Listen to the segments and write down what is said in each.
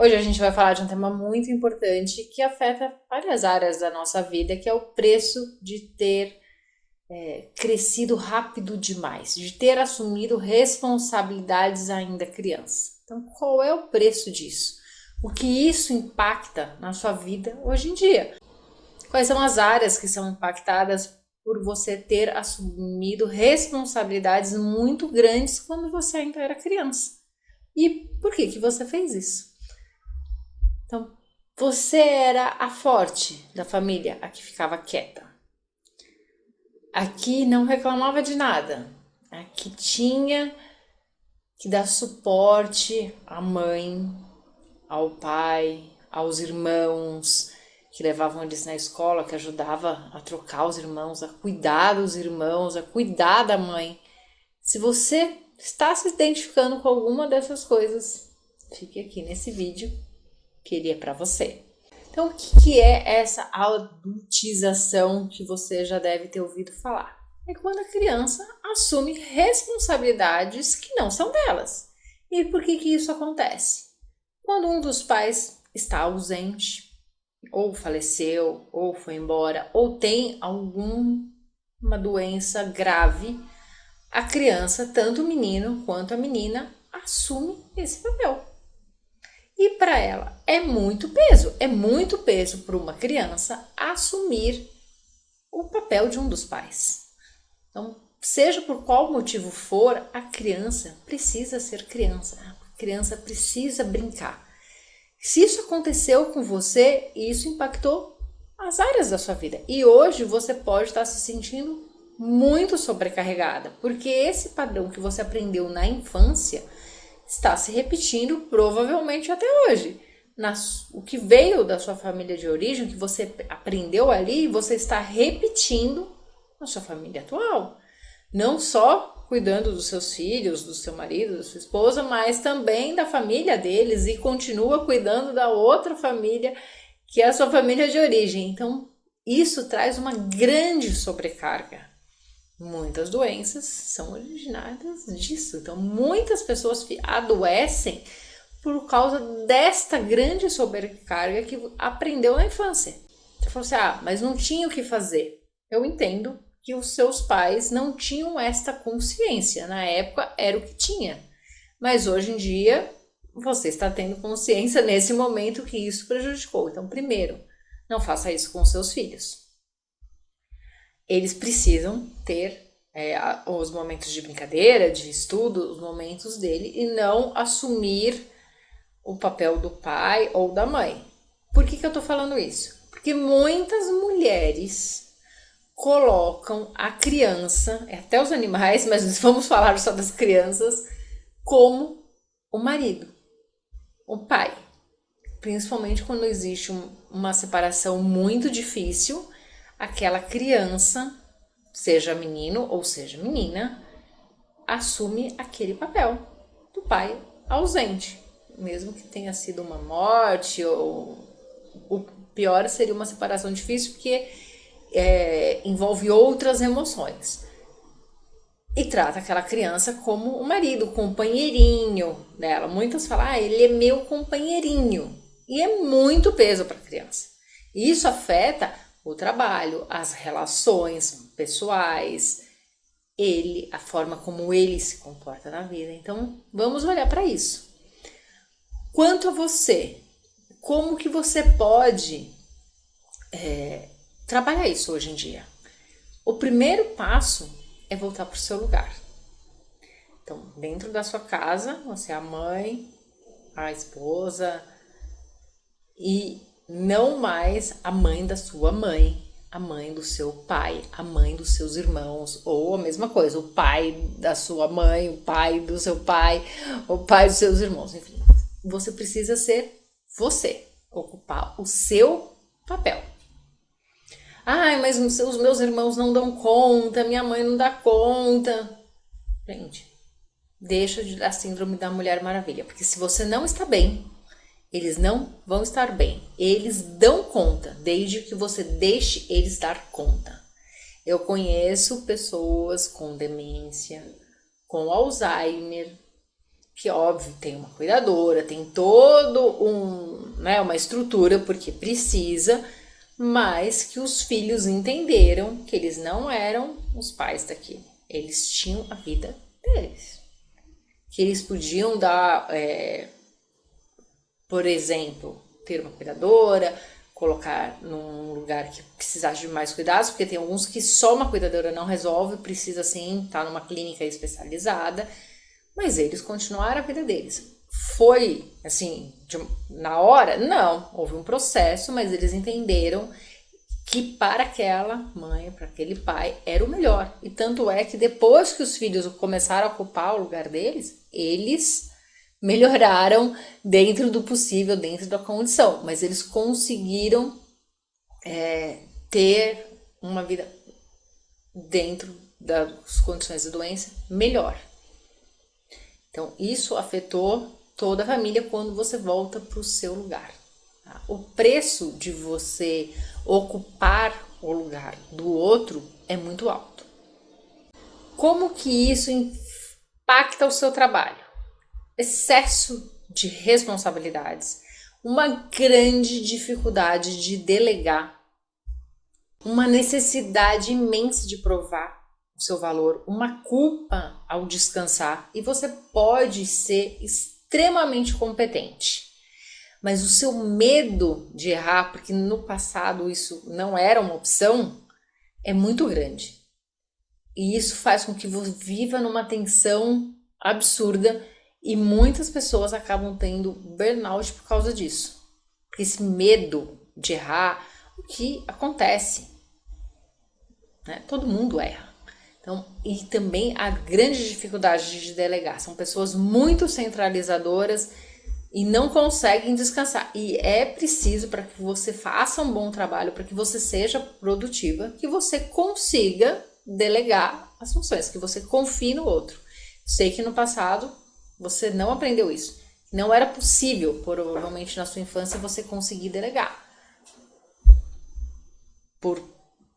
Hoje a gente vai falar de um tema muito importante que afeta várias áreas da nossa vida, que é o preço de ter crescido rápido demais, de ter assumido responsabilidades ainda criança. Então, qual é o preço disso? O que isso impacta na sua vida hoje em dia? Quais são as áreas que são impactadas por você ter assumido responsabilidades muito grandes quando você ainda era criança? E por que você fez isso? Então, você era a forte da família, a que ficava quieta. A que não reclamava de nada. A que tinha que dar suporte à mãe, ao pai, aos irmãos, que levavam eles na escola, que ajudava a trocar os irmãos, a cuidar dos irmãos, a cuidar da mãe. Se você está se identificando com alguma dessas coisas, fique aqui nesse vídeo, que ele é para você. Então, o que é essa adultização que você já deve ter ouvido falar? É quando a criança assume responsabilidades que não são delas. E por que isso acontece? Quando um dos pais está ausente, ou faleceu, ou foi embora, ou tem alguma doença grave, a criança, tanto o menino quanto a menina, assume esse papel. E para ela é muito peso para uma criança assumir o papel de um dos pais. Então, seja por qual motivo for, a criança precisa ser criança, a criança precisa brincar. Se isso aconteceu com você, isso impactou as áreas da sua vida. E hoje você pode estar se sentindo muito sobrecarregada, porque esse padrão que você aprendeu na infância está se repetindo provavelmente até hoje. O que veio da sua família de origem, que você aprendeu ali, você está repetindo na sua família atual. Não só cuidando dos seus filhos, do seu marido, da sua esposa, mas também da família deles e continua cuidando da outra família, que é a sua família de origem. Então, isso traz uma grande sobrecarga. Muitas doenças são originadas disso. Então, muitas pessoas adoecem por causa desta grande sobrecarga que aprendeu na infância. Você falou assim, mas não tinha o que fazer. Eu entendo que os seus pais não tinham esta consciência. Na época era o que tinha. Mas hoje em dia, você está tendo consciência nesse momento que isso prejudicou. Então, primeiro, não faça isso com seus filhos. Eles precisam ter os momentos de brincadeira, de estudo, os momentos dele, e não assumir o papel do pai ou da mãe. Por que eu tô falando isso? Porque muitas mulheres colocam a criança, até os animais, mas vamos falar só das crianças, como o marido, o pai. Principalmente quando existe uma separação muito difícil, aquela criança, seja menino ou seja menina, assume aquele papel do pai ausente. Mesmo que tenha sido uma morte, ou o pior seria uma separação difícil, porque envolve outras emoções. E trata aquela criança como o marido, o companheirinho dela. Muitas falam, ele é meu companheirinho. E é muito peso para a criança. E isso afeta o trabalho, as relações pessoais, a forma como ele se comporta na vida. Então, vamos olhar para isso. Quanto a você, como que você pode trabalhar isso hoje em dia? O primeiro passo é voltar para o seu lugar. Então, dentro da sua casa, você é a mãe, a esposa e não mais a mãe da sua mãe, a mãe do seu pai, a mãe dos seus irmãos, ou a mesma coisa, o pai da sua mãe, o pai do seu pai, o pai dos seus irmãos, enfim. Você precisa ser você, ocupar o seu papel. Mas os meus irmãos não dão conta, minha mãe não dá conta. Gente, deixa de dar síndrome da Mulher Maravilha, porque se você não está bem, eles não vão estar bem. Eles dão conta, desde que você deixe eles dar conta. Eu conheço pessoas com demência, com Alzheimer, que óbvio tem uma cuidadora, tem todo uma estrutura porque precisa, mas que os filhos entenderam que eles não eram os pais daquilo, eles tinham a vida deles, que eles podiam dar, por exemplo, ter uma cuidadora, colocar num lugar que precisasse de mais cuidados, porque tem alguns que só uma cuidadora não resolve, precisa sim estar numa clínica especializada, mas eles continuaram a vida deles. Foi assim, na hora? Não, houve um processo, mas eles entenderam que para aquela mãe, para aquele pai, era o melhor. E tanto é que depois que os filhos começaram a ocupar o lugar deles, eles melhoraram dentro do possível, dentro da condição, mas eles conseguiram ter uma vida dentro das condições de doença melhor. Então, isso afetou toda a família quando você volta para o seu lugar. Tá? O preço de você ocupar o lugar do outro é muito alto. Como que isso impacta o seu trabalho? Excesso de responsabilidades, uma grande dificuldade de delegar, uma necessidade imensa de provar o seu valor, uma culpa ao descansar, e você pode ser extremamente competente, mas o seu medo de errar, porque no passado isso não era uma opção, é muito grande. E isso faz com que você viva numa tensão absurda e muitas pessoas acabam tendo burnout por causa disso. Porque esse medo de errar, o que acontece, né? Todo mundo erra. Então, e também a grande dificuldade de delegar. São pessoas muito centralizadoras e não conseguem descansar. E é preciso, para que você faça um bom trabalho, para que você seja produtiva, que você consiga delegar as funções, que você confie no outro. Sei que no passado você não aprendeu isso. Não era possível, provavelmente na sua infância, você conseguir delegar. Por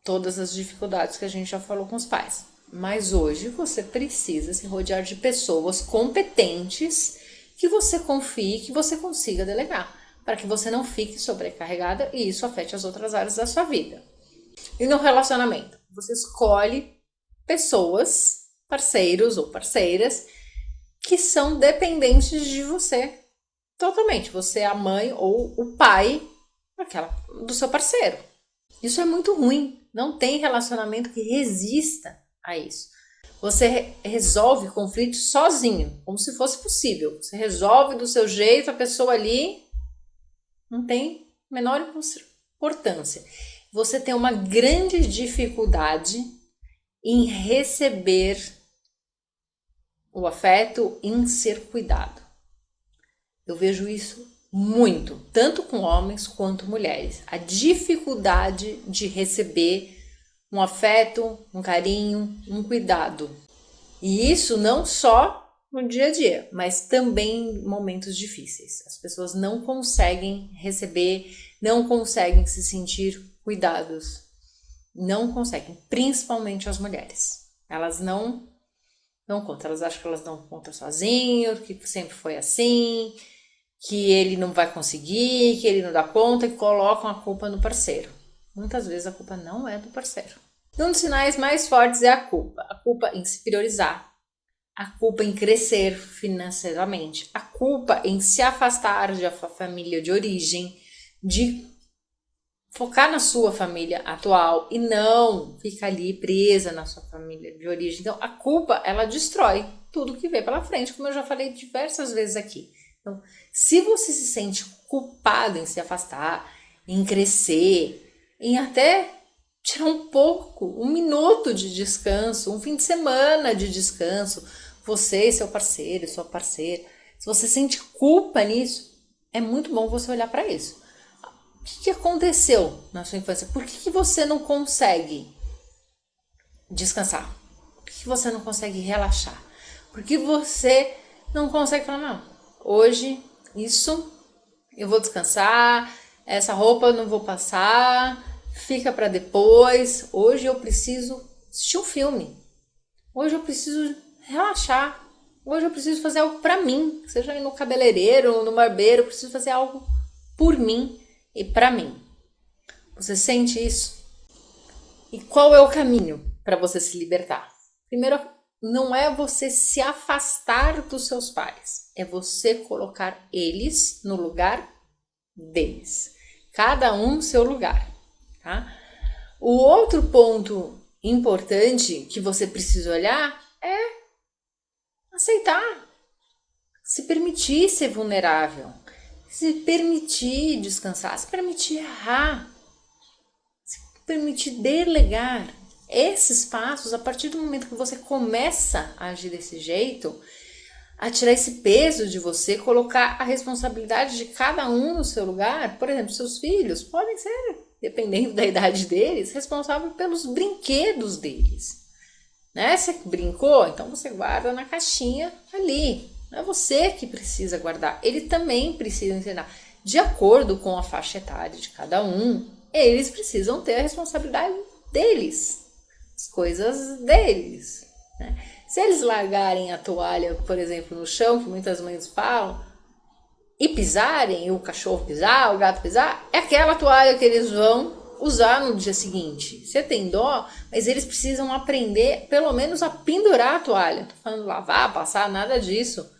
todas as dificuldades que a gente já falou com os pais. Mas hoje você precisa se rodear de pessoas competentes que você confie, que você consiga delegar, para que você não fique sobrecarregada e isso afete as outras áreas da sua vida. E no relacionamento, você escolhe pessoas, parceiros ou parceiras, que são dependentes de você totalmente. Você é a mãe ou o pai do seu parceiro. Isso é muito ruim. Não tem relacionamento que resista a isso. Você resolve conflitos sozinho, como se fosse possível. Você resolve do seu jeito, a pessoa ali não tem a menor importância. Você tem uma grande dificuldade em receber o afeto, em ser cuidado. Eu vejo isso muito, tanto com homens quanto mulheres. A dificuldade de receber um afeto, um carinho, um cuidado. E isso não só no dia a dia, mas também em momentos difíceis. As pessoas não conseguem receber, não conseguem se sentir cuidados. Não conseguem, principalmente as mulheres. Elas não contam, elas acham que elas dão conta sozinhas, que sempre foi assim, que ele não vai conseguir, que ele não dá conta, e colocam a culpa no parceiro. Muitas vezes a culpa não é do parceiro. E um dos sinais mais fortes é a culpa em se priorizar, a culpa em crescer financeiramente, a culpa em se afastar da família de origem, de focar na sua família atual e não ficar ali presa na sua família de origem. Então, a culpa, ela destrói tudo que vem pela frente, como eu já falei diversas vezes aqui. Então, se você se sente culpado em se afastar, em crescer, em até tirar um minuto de descanso, um fim de semana de descanso, você e seu parceiro, sua parceira, se você sente culpa nisso, é muito bom você olhar para isso. O que aconteceu na sua infância? Por que você não consegue descansar? Por que você não consegue relaxar? Por que você não consegue falar, não, hoje isso eu vou descansar, essa roupa eu não vou passar, fica para depois, hoje eu preciso assistir um filme, hoje eu preciso relaxar, Hoje eu preciso fazer algo para mim, seja ir no cabeleireiro, no barbeiro, eu preciso fazer algo por mim e para mim. Você sente isso? E qual é o caminho para você se libertar? Primeiro, não é você se afastar dos seus pais, é você colocar eles no lugar deles. Cada um no seu lugar, tá? O outro ponto importante que você precisa olhar é aceitar, se permitir ser vulnerável, se permitir descansar, se permitir errar, se permitir delegar. Esses passos, a partir do momento que você começa a agir desse jeito, a tirar esse peso de você, colocar a responsabilidade de cada um no seu lugar. Por exemplo, seus filhos podem ser, dependendo da idade deles, responsáveis pelos brinquedos deles. Né? Você brincou? Então você guarda na caixinha ali. Não é você que precisa guardar. Ele também precisa ensinar. De acordo com a faixa etária de cada um, eles precisam ter a responsabilidade deles. As coisas deles. Né? Se eles largarem a toalha, por exemplo, no chão, que muitas mães falam, e pisarem, o cachorro pisar, o gato pisar, é aquela toalha que eles vão usar no dia seguinte. Você tem dó, mas eles precisam aprender pelo menos a pendurar a toalha. Não tô falando lavar, passar, nada disso.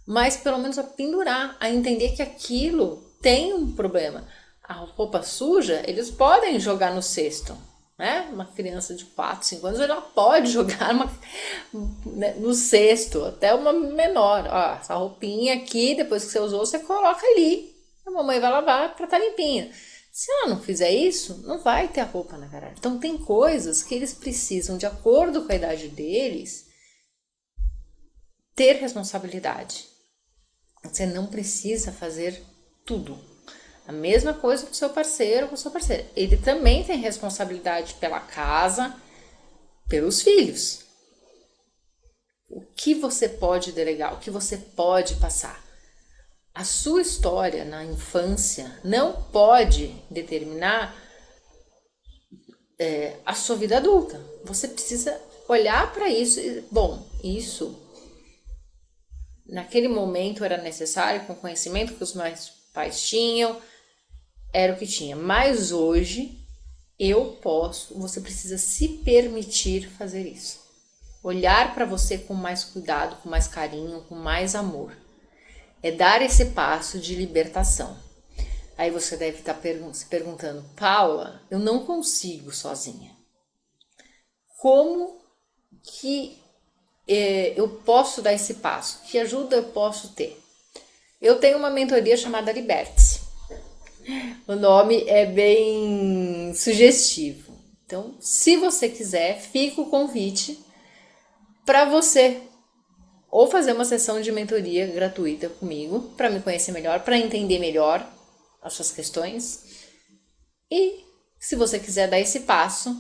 Mas pelo menos a pendurar, a entender que aquilo tem um problema. A roupa suja, eles podem jogar no cesto. Né? Uma criança de 4, 5 anos, ela pode jogar no cesto, até uma menor. Ó, essa roupinha aqui, depois que você usou, você coloca ali. A mamãe vai lavar para estar limpinha. Se ela não fizer isso, não vai ter a roupa na garagem. Então tem coisas que eles precisam, de acordo com a idade deles, ter responsabilidade. Você não precisa fazer tudo. A mesma coisa com o seu parceiro ou com a sua parceira. Ele também tem responsabilidade pela casa, pelos filhos. O que você pode delegar? O que você pode passar? A sua história na infância não pode determinar a sua vida adulta. Você precisa olhar para isso. Bom, isso naquele momento era necessário, com o conhecimento que os meus pais tinham, era o que tinha. Mas hoje eu posso, você precisa se permitir fazer isso. Olhar para você com mais cuidado, com mais carinho, com mais amor. É dar esse passo de libertação. Aí você deve estar se perguntando, Paula, eu não consigo sozinha. Como que eu posso dar esse passo? Que ajuda eu posso ter? Eu tenho uma mentoria chamada Liberte-se. O nome é bem sugestivo. Então, se você quiser, fica o convite para você ou fazer uma sessão de mentoria gratuita comigo, para me conhecer melhor, para entender melhor as suas questões. E se você quiser dar esse passo,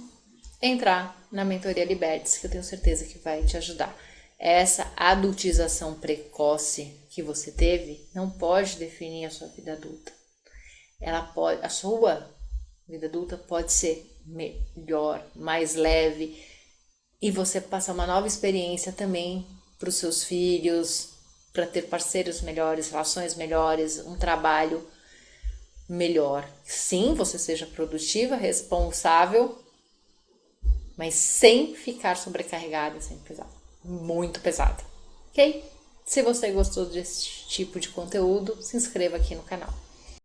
entrar na mentoria Liberte-se, que eu tenho certeza que vai te ajudar. Essa adultização precoce que você teve não pode definir a sua vida adulta. A sua vida adulta pode ser melhor, mais leve, e você passar uma nova experiência também para os seus filhos, para ter parceiros melhores, relações melhores, um trabalho melhor. Sim, você seja produtiva, responsável, mas sem ficar sobrecarregada, sem pesar, muito pesada, ok? Se você gostou desse tipo de conteúdo, se inscreva aqui no canal.